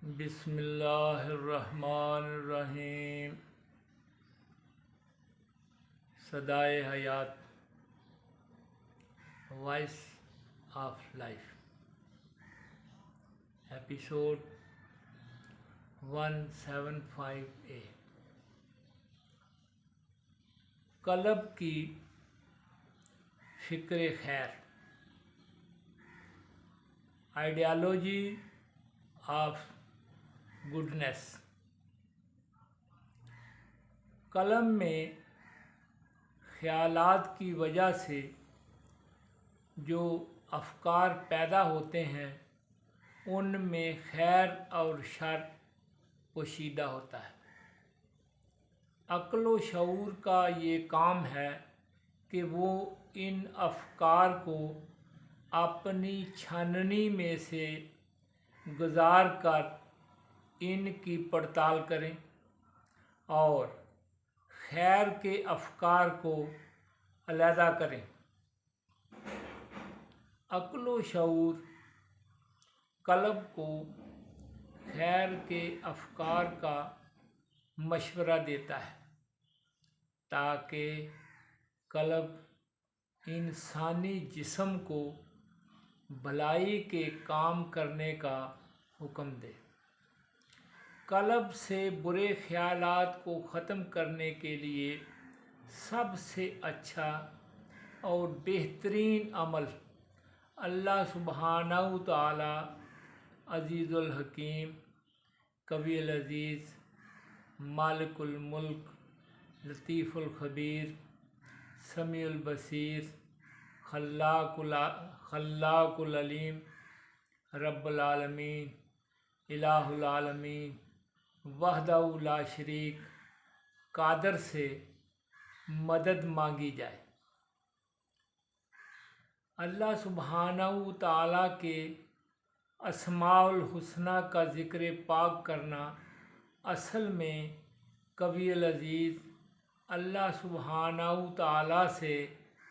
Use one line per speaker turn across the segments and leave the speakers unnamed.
बिस्मिल्लाहिर्रहमानिर्रहीम। सदाए हयात, voice of life, episode 175A। कल्ब की फ़िक्र खैर, आइडियोलॉजी ऑफ गुडनेस। कलम में ख़यालात की वजह से जो अफ़कार पैदा होते हैं उनमें खैर और शर पोशीदा होता है। अक्ल व शऊर का ये काम है कि वो इन अफ़कार को अपनी छाननी में से गुजार कर इनकी पड़ताल करें और खैर के अफ़कार को अलहदा करें। अक्ल व शऊर कल्ब को खैर के अफ़कार का मशवरा देता है ताकि कल्ब इंसानी जिस्म को भलाई के काम करने का हुक्म दे। कल्ब से बुरे ख़यालात को ख़त्म करने के लिए सबसे अच्छा और बेहतरीन अमल अल्लाह सुब्हानहू तआला अज़ीज़ुल हकीम, कवील अज़ीज़, मालिकुल मुल्क, लतीफ़ुल ख़बीर, समीउल बसीर, खल्लाकुल अलीम, रब्बुल आलमीन, इलाहुल आलमीन, वहदहू ला शरीक कादर से मदद मांगी जाए। अल्लाह सुब्हानहू तआला के अस्माउल हुस्ना का ज़िक्र पाक करना असल में कवील अज़ीज़ अल्लाह सुब्हानहू तआला से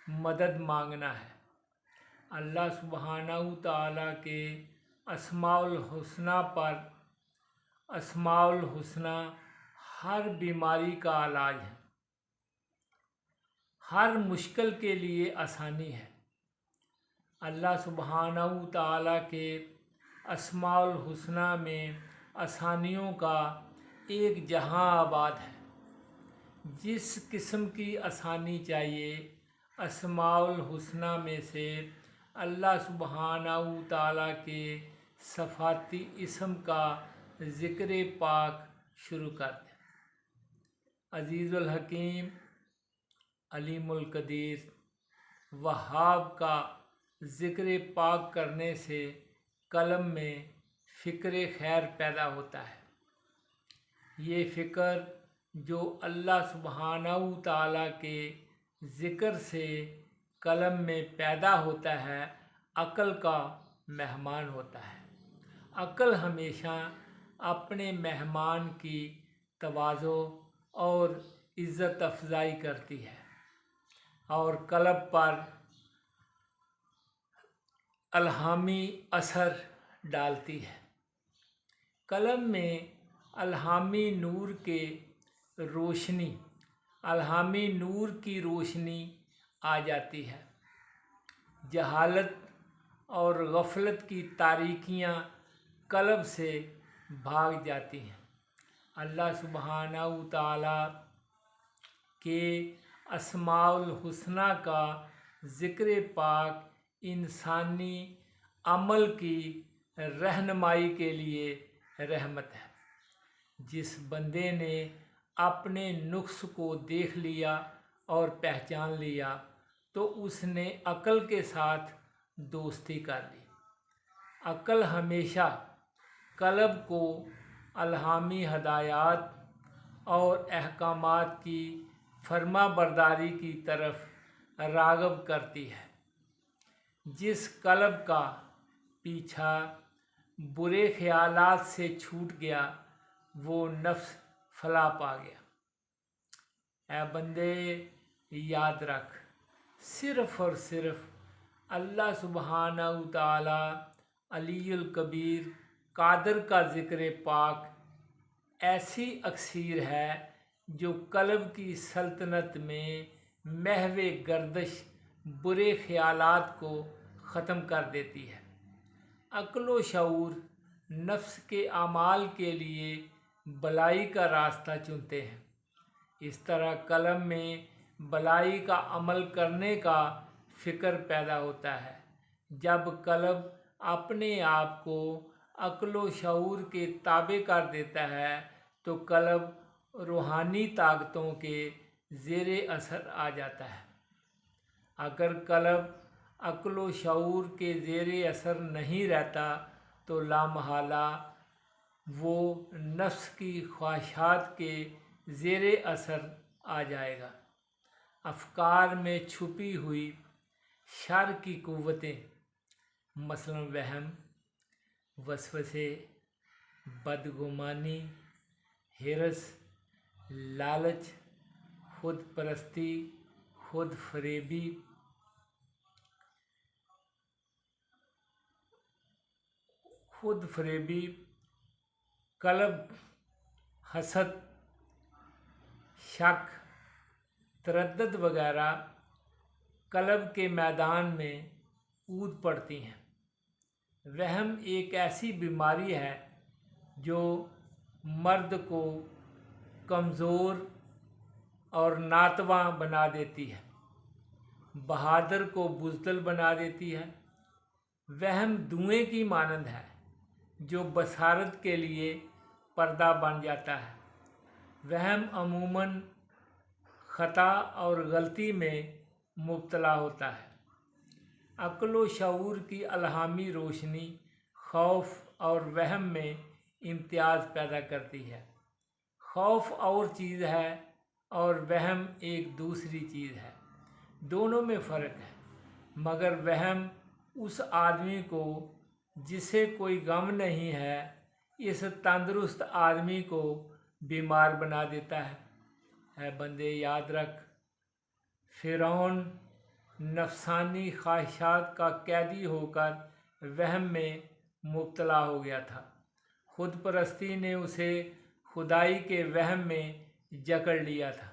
मदद मांगना है। अल्लाह सुब्हानहू तआला के अस्माउल हुस्ना पर अस्माउल हुस्ना हर बीमारी का इलाज है, हर मुश्किल के लिए आसानी है। अल्लाह सुब्हानहू तआला के अस्माउल हुस्ना में आसानियों का एक जहां आबाद है। जिस किस्म की आसानी चाहिए अस्माउल हुस्ना में से अल्लाह सुब्हानहू तआला के सफ़ाती इस्म का ज़िक्र पाक शुरू कर दें। अज़ीज़ुल हकीम, अलीमुल कदीर, वहाब का ज़िक्र पाक करने से कल्ब में फ़िक्र खैर पैदा होता है। ये फ़िक्र जो अल्लाह सुब्हानहू तआला के ज़िक्र से कल्ब में पैदा होता है अक्ल का मेहमान होता है। अक्ल हमेशा अपने मेहमान की तवाज़ो और इज़्ज़त अफ़ज़ाई करती है और कल्ब पर अल्हामी असर डालती है। कल्ब में अल्हामी नूर की रोशनी आ जाती है। जहालत और गफलत की तारीकियाँ कल्ब से भाग जाती हैं। अल्लाह सुब्हानहू तआला के अस्माउल हुस्ना का ज़िक्र पाक इंसानी अमल की रहनुमाई के लिए रहमत है। जिस बंदे ने अपने नुक्स को देख लिया और पहचान लिया तो उसने अक्ल के साथ दोस्ती कर ली। अक्ल हमेशा कल्ब को अल्हामी हदायत और अहकामात की फर्मा बरदारी की तरफ राग़ब करती है। जिस कल्ब का पीछा बुरे ख़यालात से छूट गया वो नफ्स फलाह पा गया। ऐ बंदे, याद रख, सिर्फ़ और सिर्फ़ अल्लाह सुब्हानहू तआला अलीयुल कबीर, कादर का ज़िक्र पाक ऐसी अक्सीर है जो कल्ब की सल्तनत में महवे गर्दश बुरे ख्यालात को ख़त्म कर देती है। अक्ल व शऊर नफ्स के आमाल के लिए भलाई का रास्ता चुनते हैं। इस तरह कल्ब में भलाई का अमल करने का फ़िक्र पैदा होता है। जब कल्ब अपने आप को अक्ल व शऊर के ताबे कर देता है तो कल्ब रूहानी ताकतों के ज़ेरे असर आ जाता है। अगर कल्ब अक्ल व शऊर के ज़ेरे असर नहीं रहता तो लामहला वो नफ्स की ख्वाहिशात के ज़ेरे असर आ जाएगा। अफकार में छुपी हुई शर की कुव्वतें मसलन वहम, वसवसे, बदगुमानी, हिरस, लालच, खुद परस्ती, खुद फरेबी, कल्ब, हसद, शक, तरद्दुद वगैरह कल्ब के मैदान में कूद पड़ती हैं। वहम एक ऐसी बीमारी है जो मर्द को कमज़ोर और नातवा बना देती है, बहादुर को बुज़दिल बना देती है। वहम धुएं की मानंद है जो बसारत के लिए पर्दा बन जाता है। वहम अमूमन ख़ता और गलती में मुब्तला होता है। अक्ल व शऊर की अलहामी रोशनी खौफ और वहम में इम्तियाज़ पैदा करती है। खौफ और चीज़ है और वहम एक दूसरी चीज़ है। दोनों में फ़र्क है, मगर वहम उस आदमी को जिसे कोई गम नहीं है, इस तंदुरुस्त आदमी को बीमार बना देता है। बंदे याद रख, फ़िरौन नफसानी ख्वाहिशात का कैदी होकर वहम में मुब्तला हो गया था। खुद परस्ती ने उसे खुदाई के वहम में जकड़ लिया था।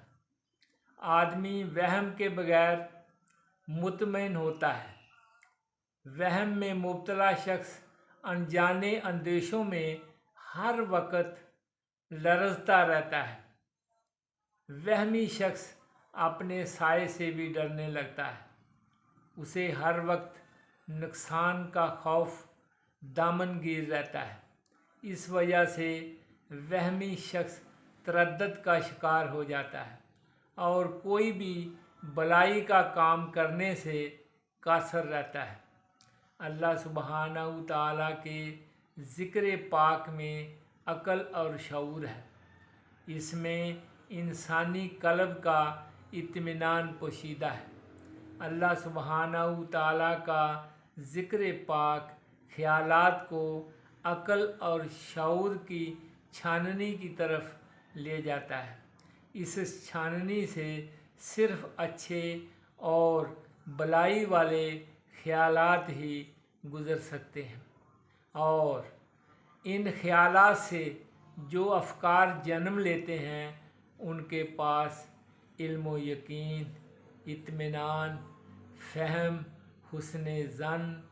आदमी वहम के बगैर मुतमईन होता है। वहम में मुब्तला शख्स अनजाने अंदेशों में हर वक्त लरज़ता रहता है। वहमी शख्स अपने साए से भी डरने लगता है। उसे हर वक्त नुकसान का खौफ दामनगीर रहता है। इस वजह से वहमी शख्स तरद्दुद का शिकार हो जाता है और कोई भी भलाई का काम करने से कासर रहता है। अल्लाह सुब्हानहू तआला के ज़िक्र पाक में अक्ल और शऊर है। इसमें इंसानी कल्ब का इत्मीनान पोशीदा है। अल्लाह सुब्हानहू तआला का ज़िक्र पाक ख्यालात को अक्ल और शऊर की छाननी की तरफ ले जाता है। इस छाननी से सिर्फ़ अच्छे और भलाई वाले ख्यालात ही गुज़र सकते हैं और इन ख्यालात से जो अफकार जन्म लेते हैं उनके पास इल्म व यकीन, इत्मीनान, फ़हम, हुस्न ज़न,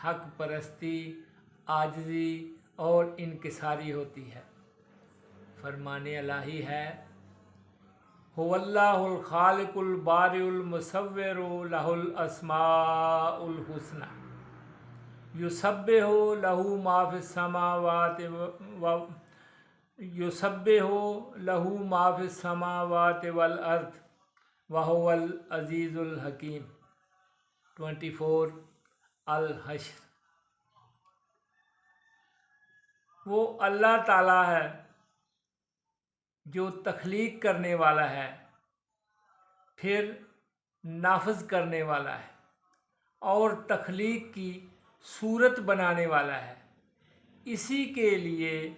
हक़ परस्ती, आजिज़ी और इनकिसारी होती है। फरमाने इलाही है, हुवल्लाहुल खालिकुल बारिउल मुसव्विरु लहुल अस्माउल हुस्ना युसब्बिहु लहू मा फिस समावाति वल अर्द व हुवल अज़ीज़ुल हकीम। 24 अल हश्र। वो अल्लाह ताला है जो तख्लीक करने वाला है, फिर नाफज करने वाला है और तख्लीक की सूरत बनाने वाला है। इसी के लिए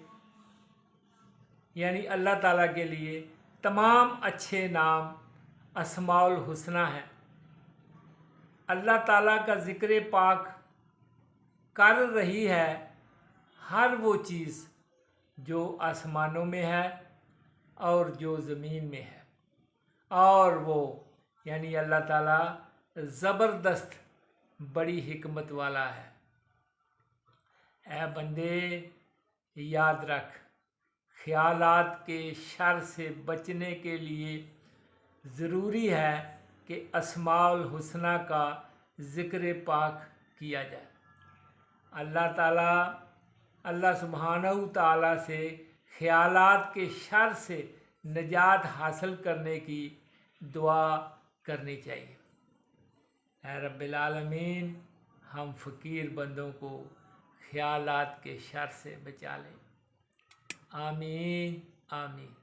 यानी अल्लाह ताला के लिए तमाम अच्छे नाम अस्माउल हुस्ना है। अल्लाह ताला का ज़िक्र पाक कर रही है हर वो चीज़ जो आसमानों में है और जो ज़मीन में है। और वो यानी अल्लाह ताला ज़बरदस्त बड़ी हिकमत वाला है। ऐ बंदे, याद रख, ख्यालात के शर से बचने के लिए ज़रूरी है कि अस्माउल हुस्ना का ज़िक्र पाक किया जाए। अल्लाह सुब्हानहू ताला से ख्यालात के शर से निजात हासिल करने की दुआ करनी चाहिए। ऐ रब्बिल आलमीन, हम फ़कीर बंदों को ख्यालात के शर से बचा ले। आमीन आमीन।